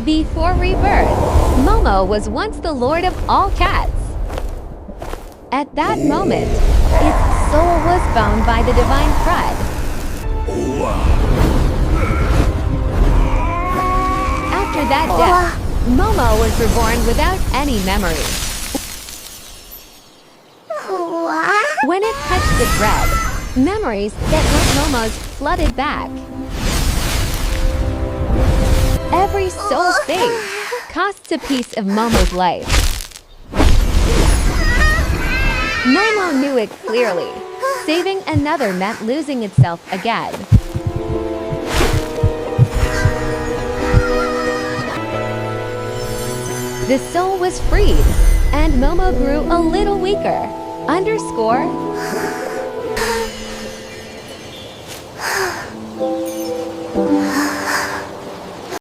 Before rebirth, Momo was once the lord of all cats. At that moment, its soul was bound by the divine thread. After that death, Momo was reborn without any memory. When it touched the thread, memories that were Momo's flooded back. Every soul saved costs a piece of Momo's life. Momo knew it clearly. Saving another meant losing itself again. The soul was freed, and Momo grew a little weaker. Underscore